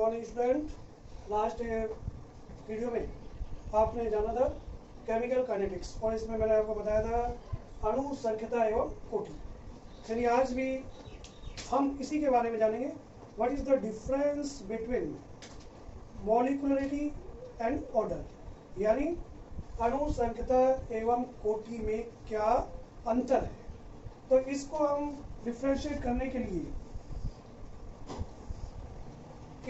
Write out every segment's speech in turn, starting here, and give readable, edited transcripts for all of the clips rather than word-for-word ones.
Morning student. Last video में आपने जाना था केमिकल काइनेटिक्स और इसमें मैंने आपको बताया था अणु संख्यता एवं कोटि। चलिए आज भी हम इसी के बारे में जानेंगे। What is the difference between molecularity and order, यानी अणु संख्यता एवं कोटि में क्या अंतर है। तो इसको हम डिफ्रेंशिएट करने के लिए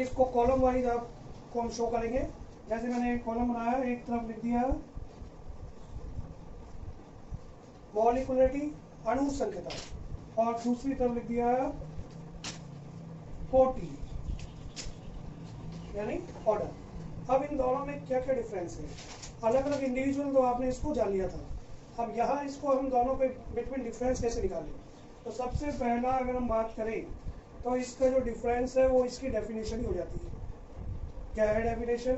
इसको कॉलम वाइज आपको हम शो करेंगे। जैसे मैंने एक कॉलम बनाया, एक तरफ लिख दिया मॉलिक्युलरिटी अणु संख्यता और दूसरी तरफ लिख दिया कोटि यानी ऑर्डर। अब इन दोनों में क्या क्या डिफरेंस है, अलग अलग इंडिविजुअल तो आपने इसको जान लिया था। अब यहाँ इसको हम दोनों पे बिटवीन डिफरेंस कैसे निकालें। तो सबसे पहला अगर हम बात करें तो इसका जो डिफरेंस है वो इसकी डेफिनेशन ही हो जाती है। क्या है डेफिनेशन?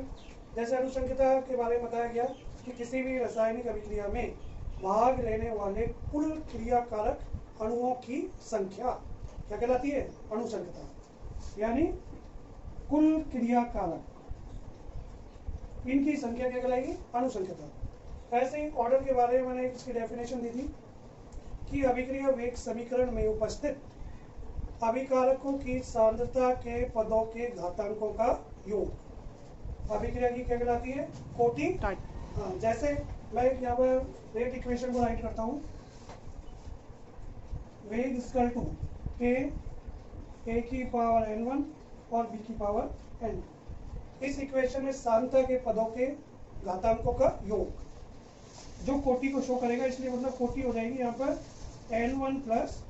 जैसे अनुसंख्यता के बारे में बताया गया कि किसी भी रासायनिक अभिक्रिया में भाग लेने वाले कुल क्रियाकारक अणुओं की संख्या क्या कहलाती है? अनुसंख्यता। यानी कुल क्रियाकारक इनकी संख्या क्या कहलाएगी? अनुसंख्यता। ऐसे ही ऑर्डर के बारे में मैंने इसकी डेफिनेशन दी थी कि अभिक्रिया वेग समीकरण में उपस्थित अभिकारकों की सांद्रता के पदों के घातांकों का योग अभिक्रिया की क्या कहलाती है? कोटि। जैसे मैं यहाँ पर रेट इक्वेशन को राइट करता हूँ, वेग इक्वल टू ए की पावर n1 और b की पावर n। इस इक्वेशन में सांद्रता के पदों के घातांकों का योग जो कोटि को शो करेगा, इसलिए मतलब कोटि हो जाएगी यहाँ पर n1 plus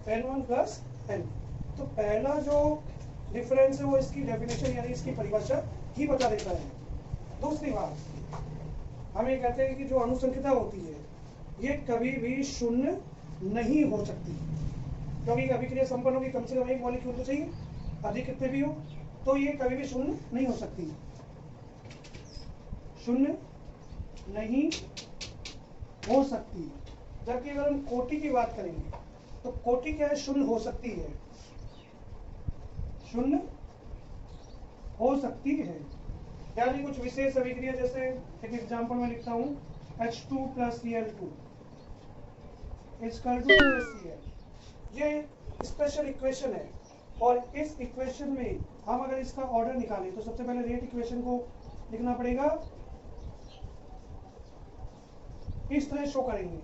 n1 plus n। तो पहला जो डिफरेंस है वो इसकी डेफिनेशन यानी इसकी परिभाषा ही बता देता है। दूसरी बात, हम ये कहते हैं कि जो अनुसंख्यता होती है ये कभी भी शून्य नहीं हो सकती, क्योंकि अभिक्रिया संपन्न होगी कम से कम एक मॉलिक्यूल तो चाहिए, अधिक कितने भी हो, तो ये कभी भी शून्य नहीं हो सकती। शून्य नहीं हो सकती। जबकि अगर हम कोटि की बात करेंगे तो कोटि क्या है? शून्य हो सकती है, शून्य हो सकती है। यानी कुछ विशेष अभिक्रिया, जैसे एक एग्जांपल में लिखता हूं H2 plus Cl2 equal to HCl। ये स्पेशल इक्वेशन है और इस इक्वेशन में हम अगर इसका ऑर्डर निकालें तो सबसे पहले रेट इक्वेशन को लिखना पड़ेगा, इस तरह शो करेंगे,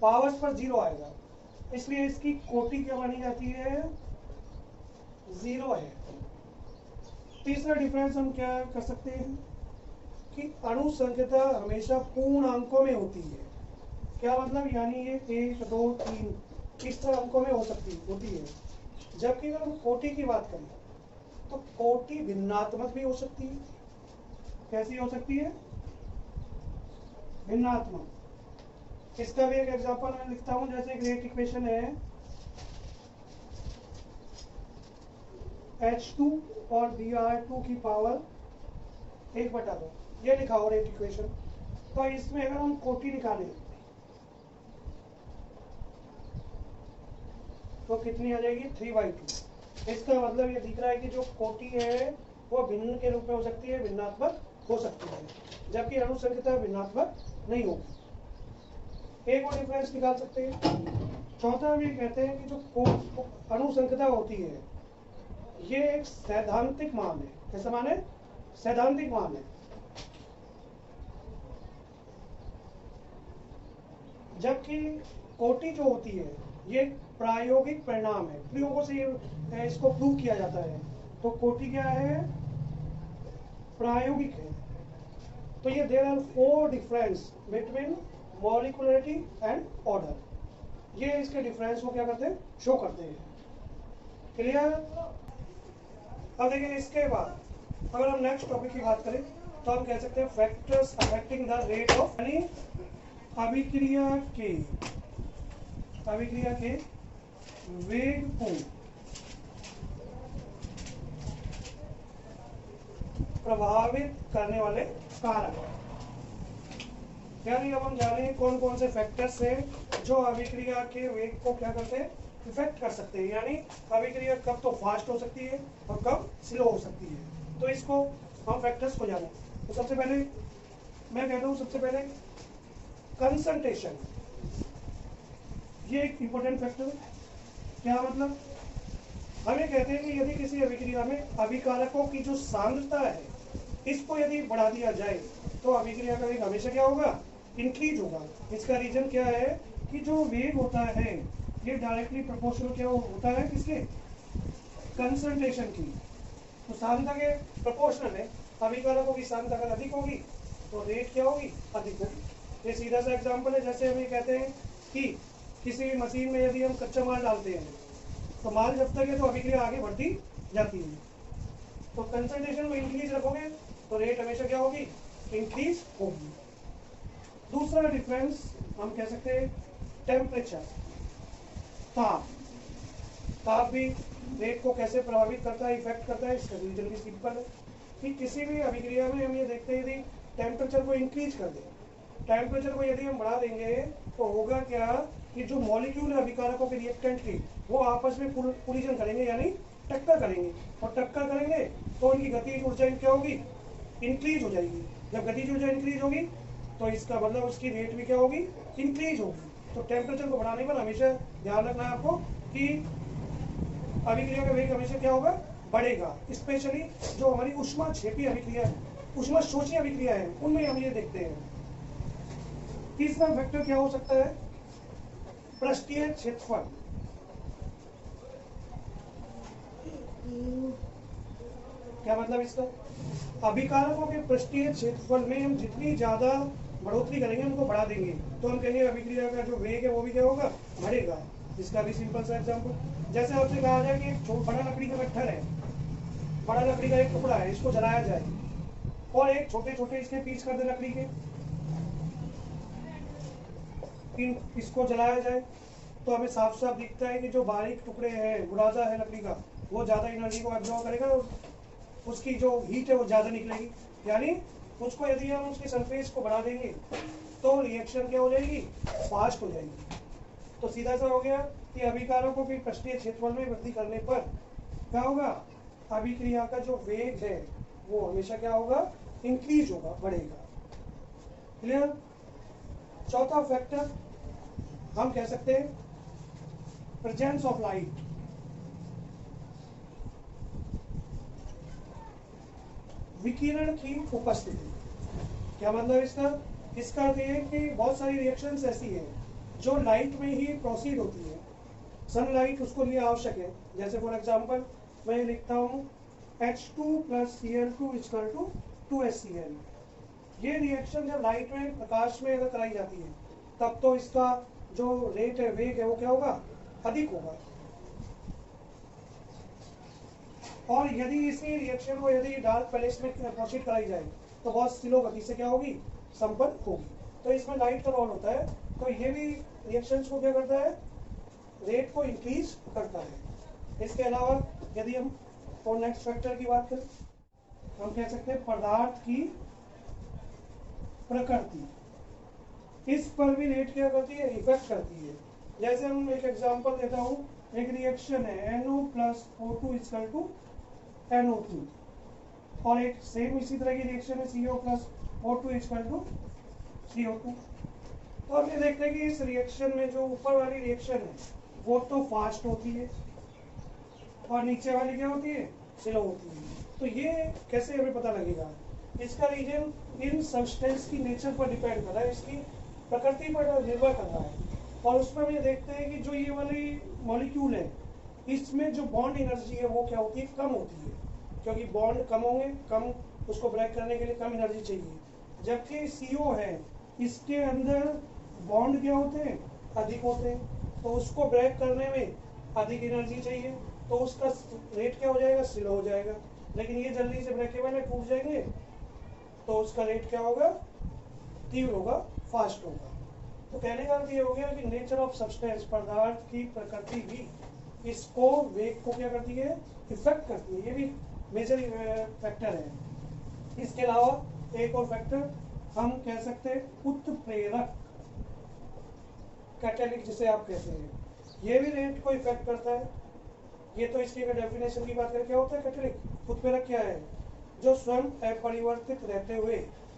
पावर्स पर 0 आएगा, इसलिए इसकी कोटि क्या मानी जाती है? 0 है। तीसरा डिफरेंस हम क्या कर सकते हैं कि अणु संख्यता हमेशा पूर्ण अंकों में होती है। क्या मतलब? यानी ये 1 2 3 इस तरह अंकों में होती है। जबकि अगर हम कोटि की बात करें तो कोटि भिन्नात्मक भी हो सकती है। कैसी हो सकती है? भिन्नात्मक। इसका भी एक एग्जांपल मैं लिखता हूं, जैसे एक रेट इक्वेशन है H2 और Br2 की पावर 1/2, ये लिखा हो रेट इक्वेशन। तो इसमें अगर हम कोटि निकालें तो कितनी आ जाएगी? 3/2। इसका मतलब ये दिख रहा है कि जो कोटि है वो भिन्न के रूप में हो सकती है, भिन्नात्मक हो सकती है, जबकि अणु संख्यता भिन्नात्मक नहीं होगी। एक और डिफरेंस निकाल सकते हैं। चौथा भी कहते हैं कि जो अणु संख्यता होती है ये एक सैद्धांतिक मान है। कैसा मान है? सैद्धांतिक मान है। जबकि कोटि जो होती है ये प्रायोगिक परिणाम है, प्रयोगों से इसको प्रूव किया जाता है। तो कोटि क्या है? प्रायोगिक है। तो ये there are 4 difference between molecularity and order. ये इसके डिफरेंस को क्या करते हैं? शो करते हैं। क्लियर? अब देखिए, इसके बाद अगर हम नेक्स्ट टॉपिक की बात करें तो हम कह सकते हैं factors affecting the rate of, यानी अभिक्रिया के वेग को प्रभावित करने वाले कारक। यानी अब हम जाने कौन कौन से फैक्टर्स हैं जो अभिक्रिया के वेग को क्या करते हैं? इफेक्ट कर सकते हैं, यानी अभिक्रिया कब तो फास्ट हो सकती है और कब स्लो हो सकती है। तो इसको हम फैक्टर्स को जाने। तो सबसे पहले मैं कहता हूँ, सबसे पहले कंसंट्रेशन, ये एक इंपॉर्टेंट फैक्टर है। क्या मतलब, हमें कहते हैं कि यदि किसी अभिक्रिया में अभिकारकों की जो सांद्रता है इसको यदि बढ़ा दिया जाए तो अभिक्रिया का वेग हमेशा क्या होगा, इंक्रीज होगा। इसका रीजन क्या है कि जो वेग होता है ये डायरेक्टली प्रोपोर्शनल क्या होता है, किसके, कंसंट्रेशन की। तो सांद्रता के प्रोपोर्शनल है, अभिकारकों की सांद्रता अगर अधिक होगी तो रेट क्या होगी, अधिक होगी। ये सीधा सा एग्जांपल है, जैसे हम ये कहते हैं कि किसी मशीन में यदि हम कच्चा माल डालते हैं तो माल जब तक है तो अभिक्रिया आगे बढ़ती जाती है। तो कंसंट्रेशन में इंक्रीज रखोगे तो रेट हमेशा क्या होगी, इंक्रीज होगी। दूसरा डिफरेंस हम कह सकते हैं टेम्परेचर, ताप। ताप भी रेट को कैसे प्रभावित करता है, इफेक्ट करता है। इसका रीजन भी सिंपल है कि किसी भी अभिक्रिया में हम ये देखते हैं यदि टेम्परेचर को इंक्रीज कर दें, टेम्परेचर को यदि हम बढ़ा देंगे तो होगा क्या कि जो मॉलिक्यूल है अभिकारकों के रिएक्टेंट के वो आपस में कोलिजन करेंगे, यानी टक्कर करेंगे। और टक्कर करेंगे तो उनकी गतिज ऊर्जा क्या होगी, इंक्रीज हो जाएगी। जब गतिज ऊर्जा इंक्रीज होगी तो इसका मतलब उसकी रेट भी क्या होगी, इंक्रीज होगी। तो टेम्परेचर को बढ़ाने पर हमेशा ध्यान रखना है आपको कि अभिक्रिया का वेग हमेशा क्या होगा, बढ़ेगा। स्पेशली जो हमारी ऊष्माक्षेपी अभिक्रिया है, ऊष्माशोषी अभिक्रिया है, उनमें हम ये देखते हैं। तीसरा फैक्टर क्या हो सकता है, पृष्ठीय क्षेत्रफल। क्या मतलब इसका, अभिकारकों के पृष्ठीय क्षेत्रफल में हम जितनी ज्यादा बढ़ोतरी करेंगे, उनको बढ़ा देंगे, तो हम कहेंगे अभिक्रिया का जो वेग है वो भी क्या होगा, बढ़ेगा। इसका भी सिंपल सा एग्जांपल, जैसे आपसे कहा जाए कि एक बड़ा लकड़ी का गट्ठर है, बड़ा लकड़ी का एक टुकड़ा है, इसको जलाया जाए और एक छोटे छोटे इसके पीस कर दे लकड़ी के, इसको जलाया जाए तो हमें साफ साफ दिखता है कि जो बारीक टुकड़े हैं, बुरादा है लकड़ी का, वो ज्यादा एनर्जी को एब्जॉर्ब करेगा, उसकी जो हीट है वो ज्यादा निकलेगी। यानी उसको यदि हम उसके सरफेस को बढ़ा देंगे तो रिएक्शन क्या हो जाएगी, फास्ट हो जाएगी। तो सीधा सा हो गया कि अभिकारकों के पृष्ठीय क्षेत्रफल में वृद्धि करने पर क्या होगा, अभिक्रिया का जो वेग है वो हमेशा क्या होगा, इंक्रीज होगा, बढ़ेगा। क्लियर। चौथा फैक्टर हम कह सकते हैं प्रेजेंस ऑफ लाइट। विकिरण की उपस्थिति। क्या मतलब इसका अर्थ है कि बहुत सारी रिएक्शंस ऐसी हैं जो लाइट में ही प्रोसीड होती है। सनलाइट उसको लिए आवश्यक है। जैसे फॉर एग्जांपल मैं लिखता हूँ H2 + Cl2 = 2HCl। ये रिएक्शन जब लाइट में, प्रकाश में अगर कराई जाती है तब तो इसका जो रेट है, वेग है, वो क्या होगा, अधिक होगा। और यदि इसी रिएक्शन को यदि डार्क पैलेस में प्रोसीड कराई जाए तो बहुत स्लो गति से क्या होगी, संपन्न होगी। तो इसमें लाइट का रोल होता है। तो ये भी रिएक्शंस को क्या करता है, रेट को इंक्रीज करता है। इसके अलावा यदि हम और नेक्स्ट फैक्टर की बात करें, हम कह सकते हैं पदार्थ की प्रकृति। इस पर भी रेट क्या करती है, इफेक्ट करती है। जैसे हम एक एग्जांपल देता हूँ, एक रिएक्शन है NO + O2 = NO2 और एक सेम इसी तरह की रिएक्शन है CO + O2 = CO2। तो हम ये देखते हैं कि इस रिएक्शन में जो ऊपर वाली रिएक्शन है वो तो फास्ट होती है और नीचे वाली क्या होती है, स्लो होती है। तो ये कैसे हमें पता लगेगा, इसका रीजन इन सब्सटेंस की नेचर पर डिपेंड कर रहा है, इसकी प्रकृति पर निर्भर कर रहा है। और उसमें हम ये देखते हैं कि जो ये वाली मॉलिक्यूल है इसमें जो बॉन्ड एनर्जी है वो क्या होती है, कम होती है, क्योंकि बॉन्ड कम होंगे, कम उसको ब्रेक करने के लिए कम एनर्जी चाहिए। जबकि CO है, इसके अंदर बॉन्ड क्या होते हैं, अधिक होते हैं, तो उसको ब्रेक करने में अधिक एनर्जी चाहिए, तो उसका रेट क्या हो जाएगा, स्लो हो जाएगा। लेकिन ये जल्दी से ब्रेकेबल है, टूट जाएंगे, तो उसका रेट क्या होगा, तीव्र होगा, फास्ट होगा। तो कहने का अर्थ ये हो गया कि नेचर ऑफ सब्सटेंस, पदार्थ की प्रकृति भी इसको, वेग को क्या करती है, इफेक्ट करती है। ये भी मेजर फैक्टर है। इसके अलावा एक और फैक्टर हम कह सकते हैं उत्प्रेरक, कैटेलिस्ट जिसे आप कहते हैं। ये भी रेट को इफेक्ट करता है। ये तो इसकी अगर डेफिनेशन की बात करें क्या होता है कैटेलिक उत्प्रेरक क्या है, जो स्वयं अपरिवर्तित रहते हुए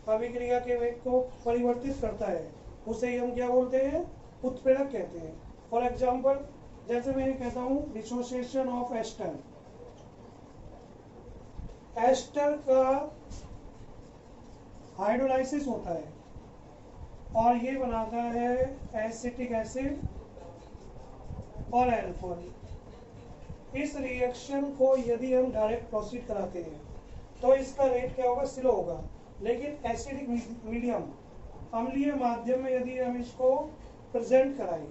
अभिक्रिया के वेग को परिवर्तित करता है, उसे ही हम क्या बोलते हैं, उत्प्रेरक कहते हैं। फॉर एग्जाम्पल जैसे मैं ये कहता हूँ डिसोसिएशन ऑफ एस्टर, एस्टर का हाइड्रोलाइसिस होता है और ये बनाता है एसिटिक एसिड और एल्कोहल। इस रिएक्शन को यदि हम डायरेक्ट प्रोसीड कराते हैं तो इसका रेट क्या होगा, स्लो होगा। लेकिन एसिडिक मीडियम अम्लीय माध्यम में यदि हम इसको प्रेजेंट कराएं,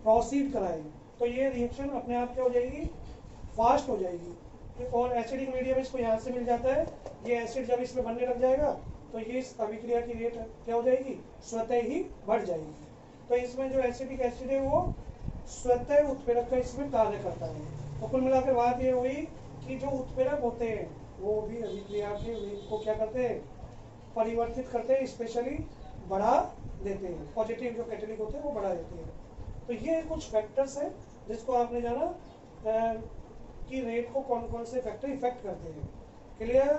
प्रोसीड कराएं, तो ये रिएक्शन अपने आप क्या हो जाएगी, फास्ट हो जाएगी। और एसिडिक मीडियम इसको यहाँ से मिल जाता है, ये एसिड जब इसमें बनने लग जाएगा तो ये इस अभिक्रिया की रेट क्या हो जाएगी, स्वतः ही बढ़ जाएगी। तो इसमें जो एसिडिक एसिड है वो स्वतः उत्प्रेरक का इसमें कार्य करता है। तो कुल मिलाकर बात ये हुई कि जो उत्प्रेरक होते हैं वो भी अभिक्रिया के वेग को क्या करते हैं, परिवर्तित करते हैं, स्पेशली बढ़ा देते हैं। पॉजिटिव जो कैटेलिक होते हैं वो बढ़ा देते हैं। तो ये कुछ फैक्टर्स हैं जिसको आपने जाना कि रेट को कौन कौन से फैक्टर इफेक्ट करते हैं। क्लियर।